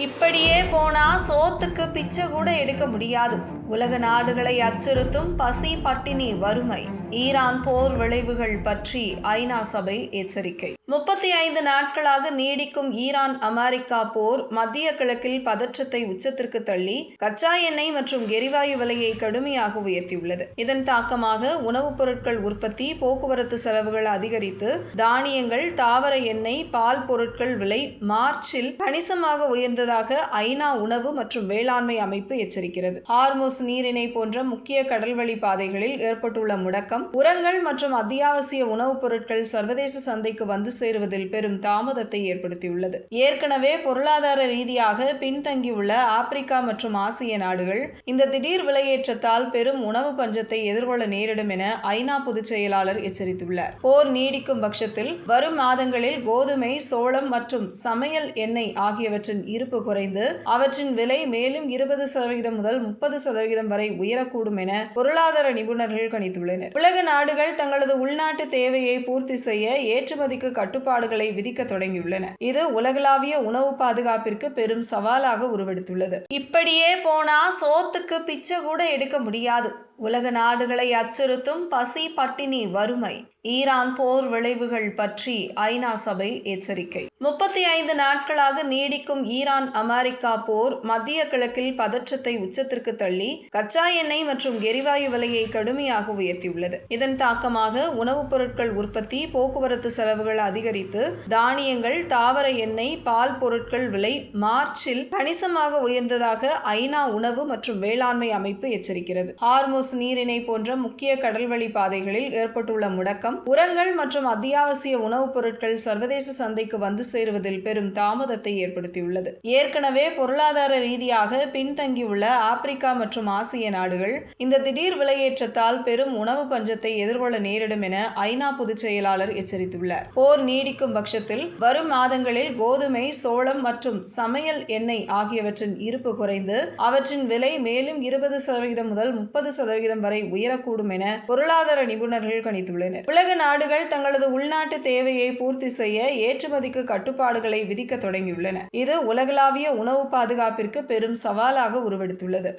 இப்படியே போனா சோத்துக்கு பிச்சை கூட எடுக்க முடியாது. உலக நாடுகளை அச்சுறுத்தும் பசி, பட்டினி, வறுமை. ஈரான் போர் விளைவுகள் பற்றி ஐநா சபை எச்சரிக்கை. 35 நாட்களாக நீடிக்கும் ஈரான் அமெரிக்கா போர் மத்திய கிழக்கில் பதற்றத்தை உச்சத்திற்கு தள்ளி கச்சா எண்ணெய் மற்றும் எரிவாயு விலையை கடுமையாக உயர்த்தியுள்ளது. இதன் தாக்கமாக உணவுப் பொருட்கள் உற்பத்தி, போக்குவரத்து செலவுகள் அதிகரித்து தானியங்கள், தாவர எண்ணெய், பால் பொருட்கள் விலை மார்ச்சில் கணிசமாக உயர்ந்ததாக ஐநா உணவு மற்றும் வேளாண்மை அமைப்பு எச்சரிக்கிறது. ஹார்முஸ் நீரிணை போன்ற முக்கிய கடல்வழி பாதைகளில் ஏற்பட்டுள்ள முடக்கம், உரங்கள் மற்றும் அத்தியாவசிய உணவுப் பொருட்கள் சர்வதேச சந்தைக்கு வந்து சேருவதில் பெரும் தாமதத்தை ஏற்படுத்தியுள்ளது. ஏற்கனவே பொருளாதார ரீதியாக பின்தங்கியுள்ள ஆப்பிரிக்கா மற்றும் ஆசிய நாடுகள் இந்த திடீர் விலையேற்றத்தால் பெரும் உணவு பஞ்சத்தை எதிர்கொள்ள நேரிடும் என ஐநா பொதுச் செயலாளர் எச்சரித்துள்ளார். போர் நீடிக்கும் பட்சத்தில் வரும் மாதங்களில் கோதுமை, சோளம் மற்றும் சமையல் எண்ணெய் ஆகியவற்றின் இருப்பு குறைந்து அவற்றின் விலை மேலும் 20% முதல் 30% வரை உயரக்கூடும் என பொருளாதார நிபுணர்கள் கணித்துள்ளனர். உலக நாடுகள் தங்களது உள்நாட்டு தேவையை பூர்த்தி செய்ய ஏற்றுமதிக்கு கட்டுப்பாடுகளை விதிக்க தொடங்கியுள்ளன. இது உலகளாவிய உணவு பாதுகாப்பிற்கு பெரும் சவாலாக உருவெடுத்துள்ளது. இப்படியே போனா சோத்துக்கு பிச்சை கூட எடுக்க முடியாது. உலக நாடுகளை அச்சுறுத்தும் பசி, பட்டினி, வறுமை. ஈரான் போர் விளைவுகள் பற்றி ஐநா சபை எச்சரிக்கை. 35 நாட்களாக நீடிக்கும் ஈரான் அமெரிக்கா போர் மத்திய கிழக்கில் பதற்றத்தை உச்சத்திற்கு தள்ளி கச்சா எண்ணெய் மற்றும் எரிவாயு விலையை கடுமையாக உயர்த்தியுள்ளது. இதன் தாக்கமாக உணவுப் பொருட்கள் உற்பத்தி, போக்குவரத்து செலவுகள் அதிகரித்து தானியங்கள், தாவர எண்ணெய், பால் பொருட்கள் விலை மார்ச்சில் கணிசமாக உயர்ந்ததாக ஐநா உணவு மற்றும் வேளாண்மை அமைப்பு எச்சரிக்கிறது. ஹார்முஸ் நீரிணை போன்ற முக்கிய கடல்வழி பாதைகளில் ஏற்பட்டுள்ள முடக்கம், உரங்கள் மற்றும் அத்தியாவசிய உணவுப் பொருட்கள் சர்வதேச சந்தைக்கு வந்து சேருவதில் பெரும் தாமதத்தை ஏற்படுத்தியுள்ளது. ஏற்கனவே பொருளாதார ரீதியாக பின்தங்கியுள்ள ஆப்பிரிக்கா மற்றும் ஆசிய நாடுகள் இந்த திடீர் விலையேற்றத்தால் பெரும் உணவு பஞ்சத்தை எதிர்கொள்ள நேரிடும் என ஐநா பொதுச் செயலாளர் எச்சரித்துள்ளார். போர் நீடிக்கும் பட்சத்தில் வரும் மாதங்களில் கோதுமை, சோளம் மற்றும் சமையல் எண்ணெய் ஆகியவற்றின் இருப்பு குறைந்து அவற்றின் விலை மேலும் 20% முதல் 30% வரை உயரக்கூடும் என பொருளாதார நிபுணர்கள் கணித்துள்ளனர். உலக நாடுகள் தங்களது உள்நாட்டு தேவையை பூர்த்தி செய்ய ஏற்றுமதிக்கு கட்டுப்பாடுகளை விதிக்க தொடங்கியுள்ளன. இது உலகளாவிய உணவு பாதுகாப்பிற்கு பெரும் சவாலாக உருவெடுத்துள்ளது.